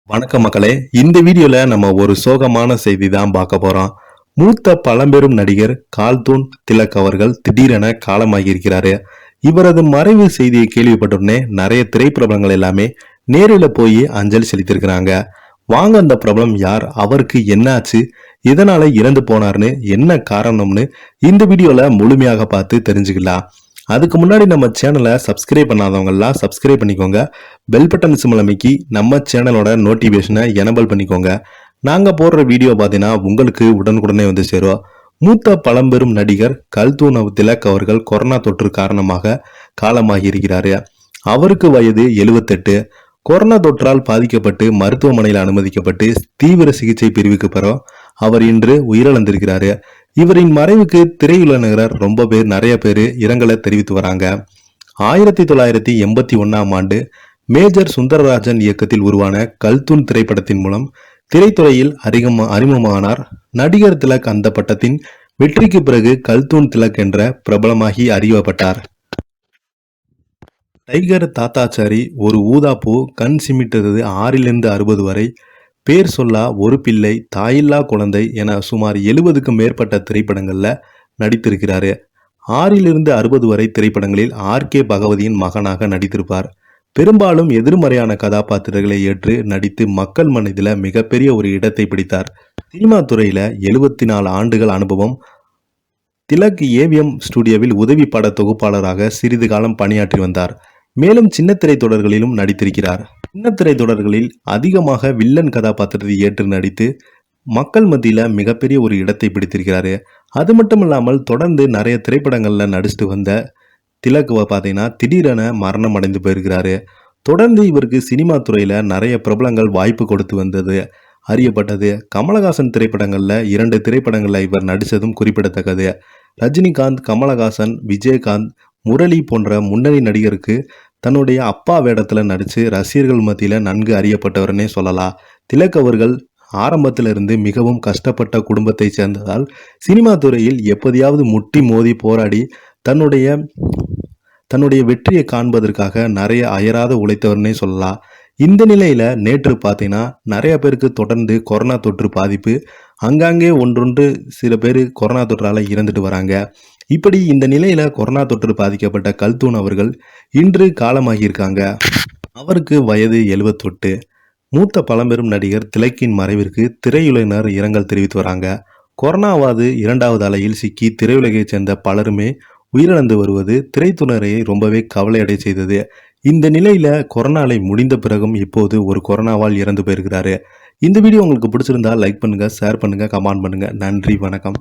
வணக்கம் மக்களே. இந்த வீடியோல நம்ம ஒரு சோகமான செய்தி தான் பார்க்க போறோம். மூத்த பழம்பெரும் நடிகர் கார்ட்டூன் திலக் அவர்கள் திடீரென காலமாகியிருக்கிறாரு. இவரது மறைவு செய்தியை கேள்விப்பட்டவுடனே நிறைய திரைப்பிரபலங்கள் எல்லாமே நேரில் போய் அஞ்சலி செலுத்தியிருக்கிறாங்க. வாங்க அந்த பிரபலம் யார், அவருக்கு என்ன ஆச்சு, இதனால இறந்து போனார்னு என்ன காரணம்னு இந்த வீடியோல முழுமையாக பார்த்து தெரிஞ்சுக்கலாம். அதுக்கு முன்னாடி நம்ம சேனலை சப்ஸ்கிரைப் பண்ணாதவங்க எல்லாம் சப்ஸ்கிரைப் பண்ணிக்கோங்க. பெல் பட்டன் சிம்பல் அமைக்கி நம்ம சேனலோட நோட்டிபிகேஷனை எனபிள் பண்ணிக்கோங்க. நாங்க போடுற வீடியோ பார்த்தீங்கன்னா உங்களுக்கு உடனுக்குடனே வந்து சேரும். மூத்த பழம்பெரும் நடிகர் கல்தூன் திலக் அவர்கள் கொரோனா தொற்று காரணமாக காலமாகி இருக்கிறாரு. அவருக்கு வயது 78. கொரோனா தொற்றால் பாதிக்கப்பட்டு மருத்துவமனையில் அனுமதிக்கப்பட்டு தீவிர சிகிச்சை பிரிவுக்கு பிறகு அவர் இன்று உயிரிழந்திருக்கிறாரு. இவரின் மறைவுக்கு திரையுலகினர் நிறைய பேர் இரங்கலை தெரிவித்து வராங்க. 1981ஆம் ஆண்டு மேஜர் சுந்தரராஜன் இயக்கத்தில் உருவான கல்தூன் திரைப்படத்தின் மூலம் திரைத்துறையில் அறிமுகமானார் நடிகர் திலக். அந்த பட்டத்தின் வெற்றிக்கு பிறகு கல்தூன் திலக் என்ற பிரபலமாகி அறியப்பட்டார். டைகர் தாத்தாச்சாரி, ஒரு ஊதாப்பூ, கண் சிமிட்டது, 6லிருந்து 60 வரை, பேர் சொல்லா, ஒரு பிள்ளை, தாயில்லா குழந்தை என சுமார் 70க்கும் மேற்பட்ட திரைப்படங்களில் நடித்திருக்கிறாரு. 6லிருந்து 60 வரை திரைப்படங்களில் ஆர்.கே. பகவதியின் மகனாக நடித்திருப்பார். பெரும்பாலும் எதிர்மறையான கதாபாத்திரங்களை ஏற்று நடித்து மக்கள் மனதில் மிகப்பெரிய ஒரு இடத்தை பிடித்தார். சினிமா துறையில் 74 ஆண்டுகள் அனுபவம். திலக் ஏவிஎம் ஸ்டுடியோவில் உதவி பட தொகுப்பாளராக சிறிது காலம் பணியாற்றி வந்தார். மேலும் சின்ன திரை தொடர்களிலும் நடித்திருக்கிறார். சின்ன திரை தொடர்களில் அதிகமாக வில்லன் கதாபாத்திரத்தை ஏற்று நடித்து மக்கள் மத்தியில் மிகப்பெரிய ஒரு இடத்தை பிடித்திருக்கிறாரு. அது மட்டும் இல்லாமல் தொடர்ந்து நிறைய திரைப்படங்களில் நடிச்சுட்டு வந்த திலக் பார்த்தீங்கன்னா திடீரென மரணம் அடைந்து போயிருக்கிறாரு. தொடர்ந்து இவருக்கு சினிமா துறையில் நிறைய பிரபலங்கள் வாய்ப்பு கொடுத்து வந்தது அறியப்பட்டது. கமலஹாசன் திரைப்படங்களில் 2 திரைப்படங்களில் இவர் நடித்ததும் குறிப்பிடத்தக்கது. ரஜினிகாந்த், கமலஹாசன், விஜயகாந்த், முரளி போன்ற முன்னணி நடிகருக்கு தன்னுடைய அப்பா வேடத்தில் நடித்து ரசிகர்கள் மத்தியில் நன்கு அறியப்பட்டவர்னே சொல்லலாம். திலக் அவர்கள் ஆரம்பத்திலிருந்து மிகவும் கஷ்டப்பட்ட குடும்பத்தை சேர்ந்ததால் சினிமா துறையில் எப்போதையாவது முட்டி மோதி போராடி தன்னுடைய வெற்றியை காண்பதற்காக நிறைய அயராத உழைத்தவர்னே சொல்லலாம். இந்த நிலையில நேற்று பார்த்தீங்கன்னா நிறைய பேருக்கு தொடர்ந்து கொரோனா தொற்று பாதிப்பு, அங்கங்கே ஒன்றொன்று சில பேர் கொரோனா தொற்றால இறந்துட்டு வராங்க. இப்படி இந்த நிலையில கொரோனா தொற்று பாதிக்கப்பட்ட கல்தூன் அவர்கள் இன்று காலமாகியிருக்காங்க. அவருக்கு வயது 78. மூத்த பழம்பெரும் நடிகர் திலக்கின் மறைவிற்கு திரையுலகினர் இரங்கல் தெரிவித்து வராங்க. கொரோனாவாது 2வது அலையில் சிக்கி திரையுலகைச் சேர்ந்த பலருமே உயிரிழந்து வருவது திரைத்துறையை ரொம்பவே கவலையடை செய்தது. இந்த நிலையில கொரோனா அலை முடிந்த பிறகும் இப்போது ஒரு கொரோனாவால் இறந்து போயிருக்கிறாரு. இந்த வீடியோ உங்களுக்கு பிடிச்சிருந்தா லைக் பண்ணுங்க, ஷேர் பண்ணுங்க, கமெண்ட் பண்ணுங்க. நன்றி, வணக்கம்.